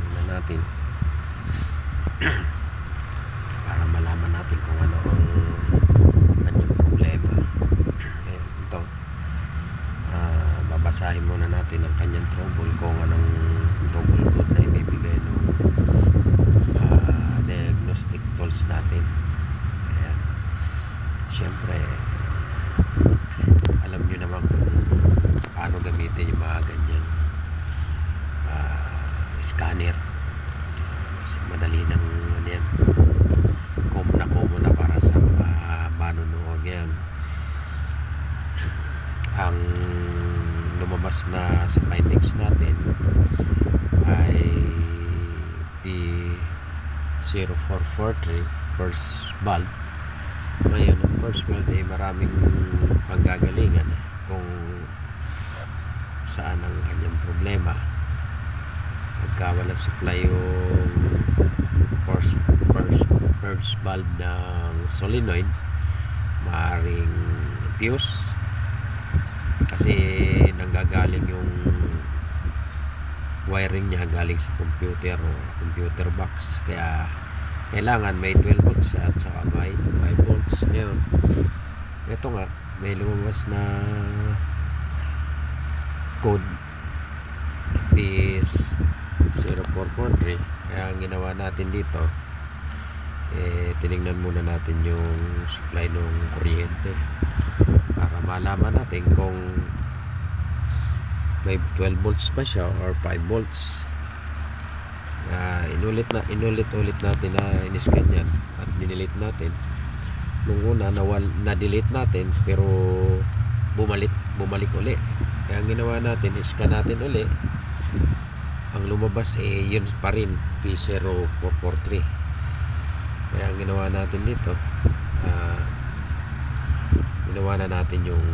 muna natin para malaman natin kung ano ang kanyang problema. Ito, babasahin muna natin ang kanyang trouble, kung anong trouble code na ibibigay ng diagnostic tools natin. Ayan. Siyempre, alam nyo naman kung paano gamitin yung mga ganyan scanner. Madali ng ano yan, common na para sa mga manunuog yan. Ang lumabas na sa findings natin ay P0443 first valve. Ngayon, ang first valve ay maraming panggagalingan kung saan ang kanyang problema. Pagka walang supply yung first valve ng solenoid, maaaring fuse, kasi nanggagaling yung wiring niya galing sa computer o computer box, kaya kailangan may 12 volts at saka may 5 volts. Ngayon, ito nga, may lumabas na code is 0443. Kaya ang ginawa natin dito, tinignan muna natin yung supply ng kuryente para malaman natin kung may 12 volts pa siya or 5 volts. Inulit natin na in-scan yan at dinelete natin. Nung una na-delete natin, pero bumalik uli. Kaya ang ginawa natin, scan natin uli. Ang lumabas yun pa rin, P0443. Kaya ang ginawa natin dito, ginawa na natin yung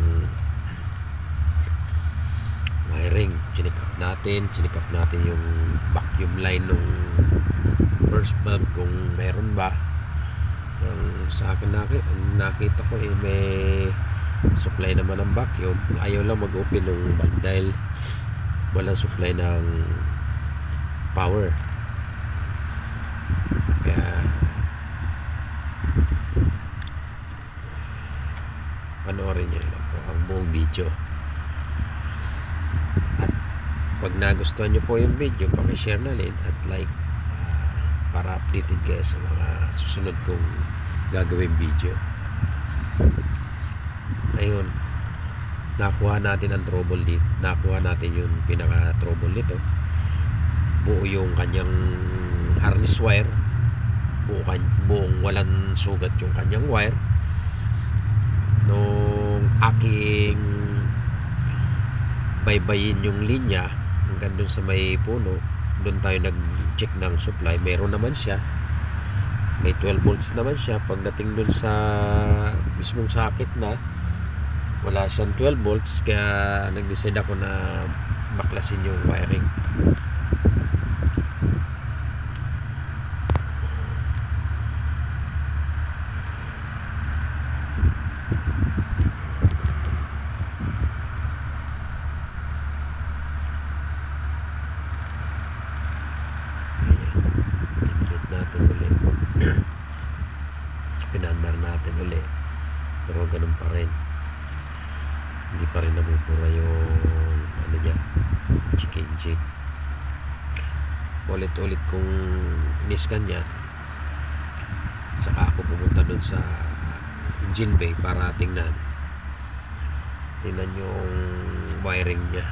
wiring. Chinik up natin yung vacuum line ng first valve kung meron ba. Yung sa akin nakita ko may supply naman ng vacuum. Ayaw lang mag-open ng valve dahil walang supply ng power. Kaya panoorin nyo lang po ang buong video. At pag nagustuhan nyo po yung video, pakishare na rin at like para updated kayo sa mga susunod kong gagawin video. Ayun, nakuha natin ang trouble dito. Nakuha natin yung pinaka trouble nito. Buo yung kanyang harness wire, buong walang sugat yung kanyang wire. Nung aking baybayin yung linya hanggang dun sa may puno, doon tayo nag-check ng supply. Meron naman siya, may 12 volts naman siya. Pagdating dun sa mismong socket na, wala siyang 12 volts, kaya nag-decide ako na baklasin yung wiring. Pinandar natin ulit, pero ganun pa rin, hindi pa rin nabubura yung ano niya, chick. Ulit kung iniskan niya, saka ako pumunta dun sa engine bay para tingnan yung wiring niya.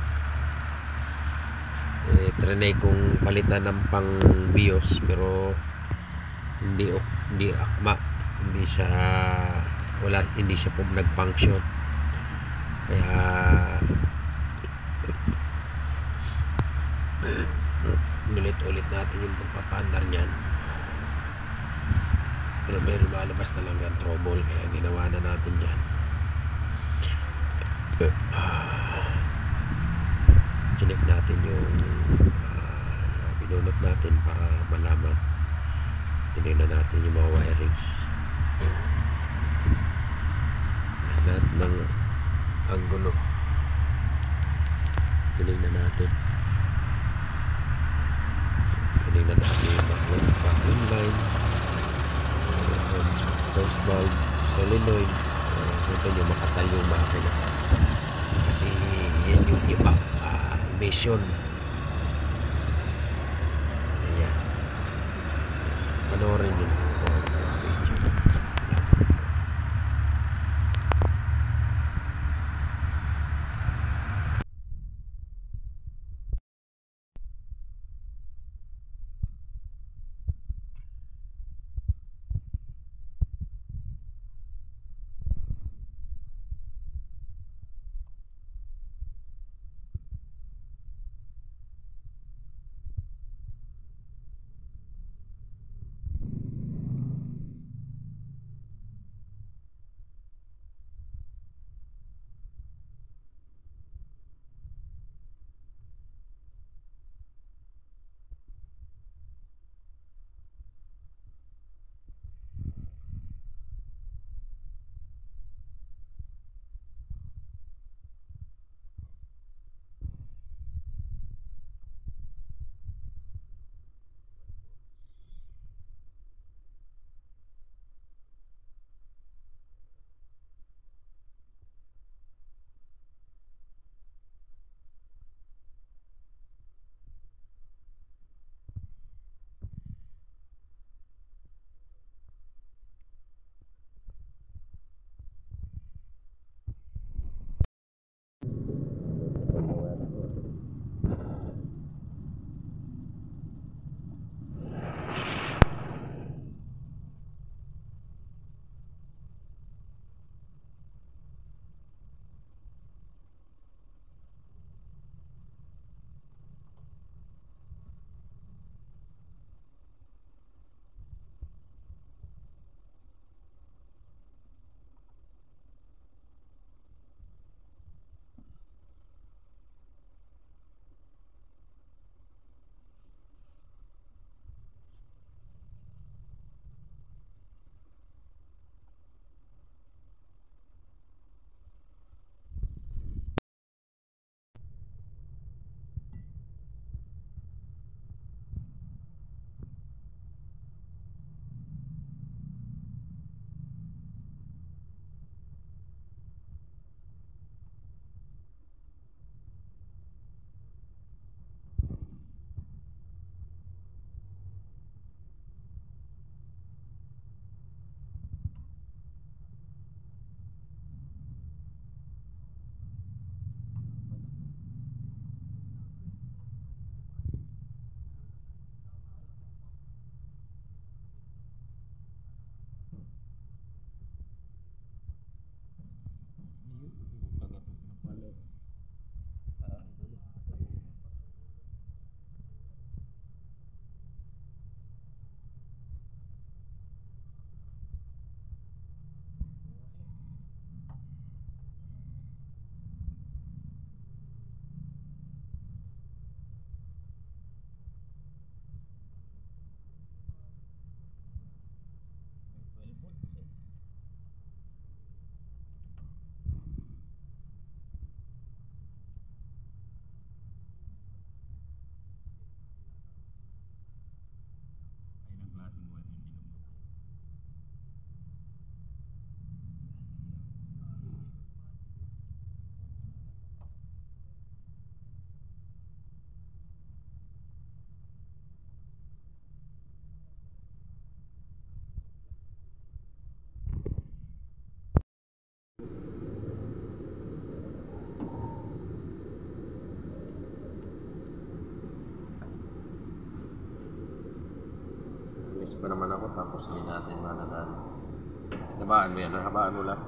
Trinay kong palitan ng pang BIOS, pero hindi akma, hindi siya po nag-function. Kaya ulit natin yung pagpapandar niyan, pero may lumalabas talaga ang trouble, kaya ginawa na natin yan. Chinek natin yung binunot natin para malaman. Tinignan natin yung mga wirings, lahat ng anggulo tinignan natin tingnan natin yung vacuum line, hose valve, solenoid. Ito nyo makatal yung makina kasi yan yung iba emission. Ayan, panoorin nyo lang ito ang video. Miss pa naman ako tapos hindi natin mananalo. Habaan mo yan, habaan mo lang.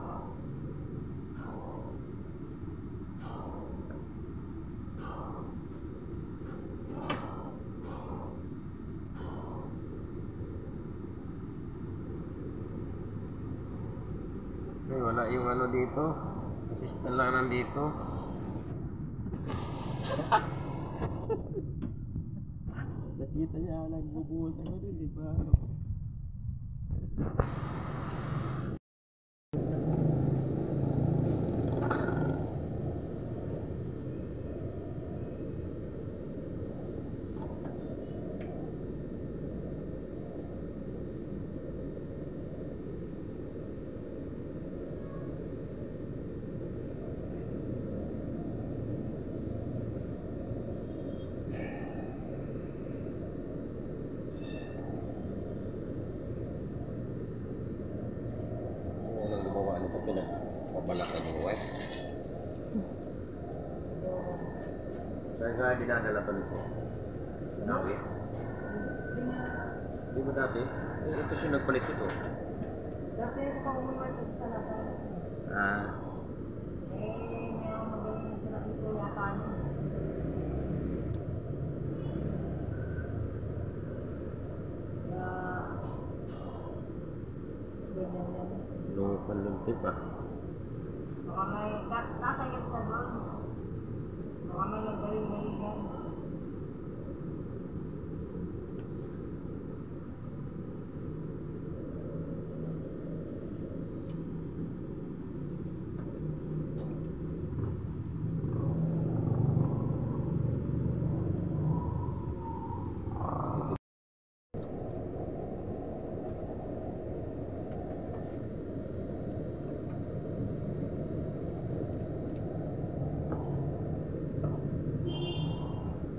Ay, wala yung ano dito. Assistant lang nandito. Nakita niya, nagbubuhos ako dun, di ba? pinagpabalakan yung wife. Saan ka dinadala pa nito? Nawi? Hindi mo dati? Eh, ito siya nagpalit ito. Dati sa pag-umiwan sa Salazar. Ah, Mayroong magaling na sila dito yata niya. Kaya, ganyan yan. local ng tip ah. Baka may, nasa yan na doon. Baka may nagaling-galing yan.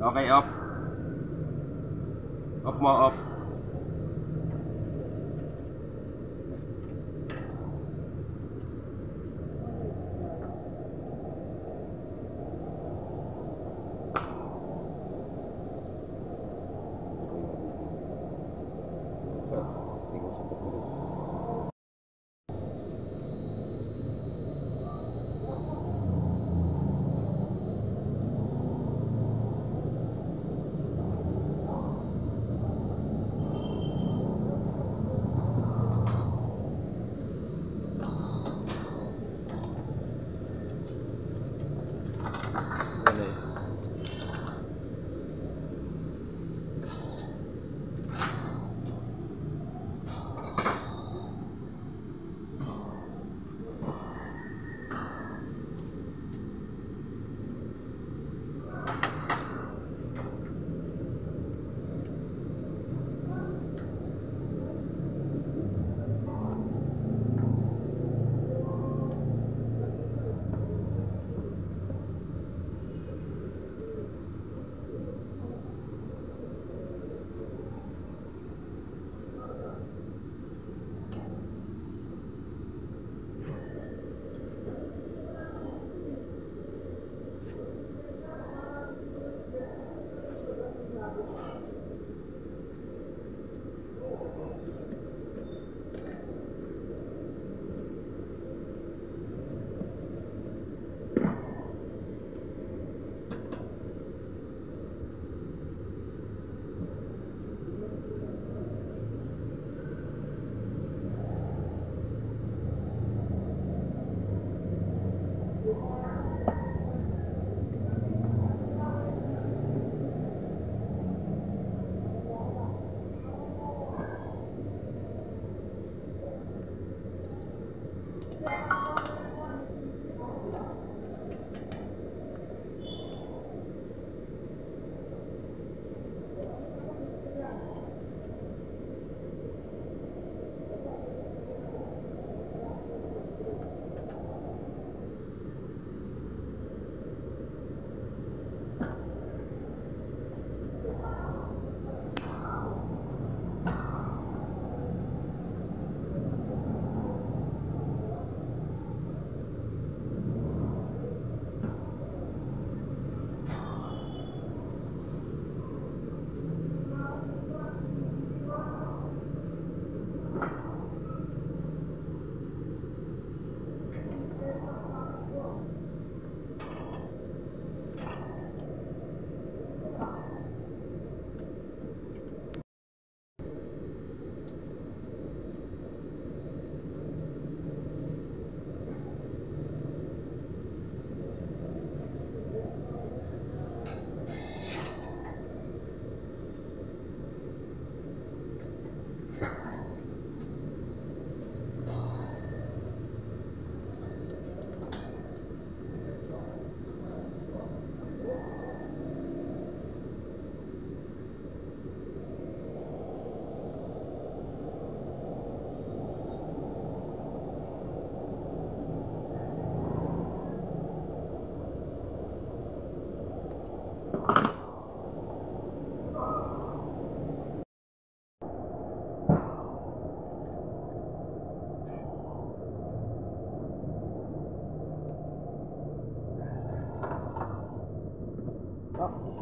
Okay, off. Off mo, off.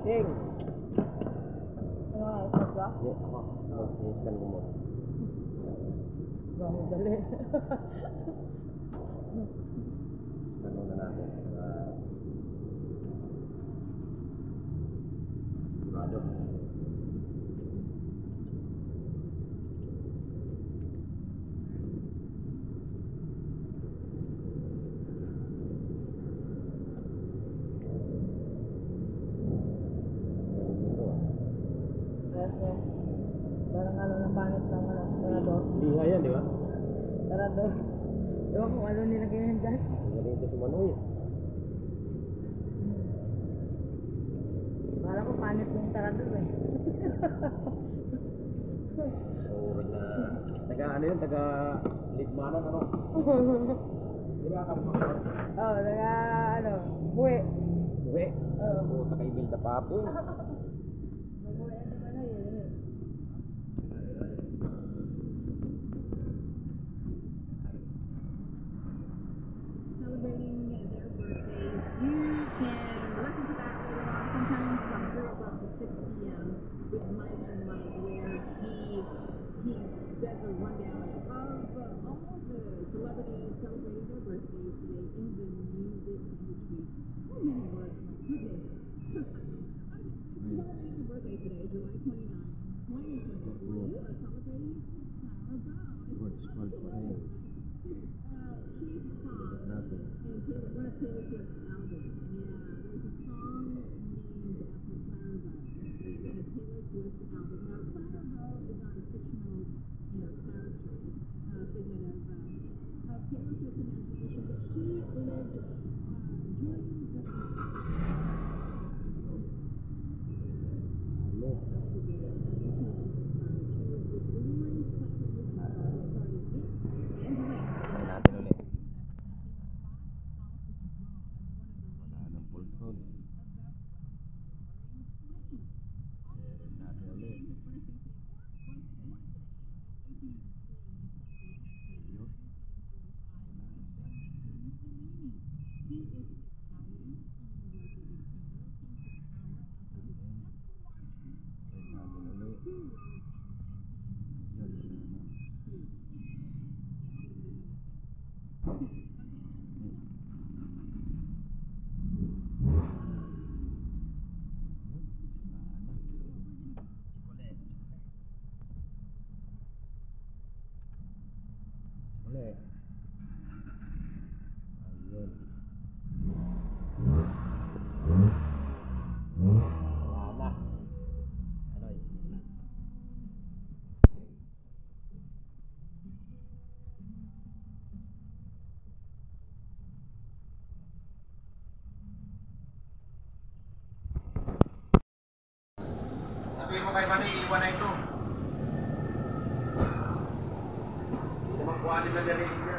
Ting! Ano nga, isa ka? Hindi, ako. I-scan ko mo. Ba, madali. Scan muna natin. Sigurado. Kasi, parang ano na panit ng ano, sarado. Liha yan, di ba? Sarado. Ewan kung ano nilagay yan dyan. Ang galing ito si Manoy. Kala ko panit yung sarado eh. So, na... Taga ano yun? Taga Ligmanan, ano? Di ba kapag Oo, naga ano, buwi. uwi? Oo. Puta kay Bilda Papi. Mabuwi ano ba na yun eh. Celebrating their birthdays. You can listen to that later on, sometime from 3 o'clock to 6 p.m. with Mike and Mike, where he does a rundown of all the celebrities celebrating their birthdays today in the music industry. So many words, my goodness. If you celebrate your birthday today, July 29, 2023, you are celebrating Clara Bow. Words, words, words. She's song Natin. and one of Taylor Swift's album. Yeah, there's a song named after Clara Bow in a Taylor Swift album. Now, Clara Bow is not a fictional, character, figment of Taylor Swift's imagination, but she lived during the Ano? yesterday in 1965. She was this online cycle movie star who starred in It and Jinx. Tingnan natin ulit. Wala ng pulson. Tingnan natin ulit. Yun. Tingnan natin ulit. Yun, wala na. Ulit. Ayun. Wala na. Ano yun? Sabihin mo kay Manny, iwan na ito. Hindi naman kuhanin na direct niya.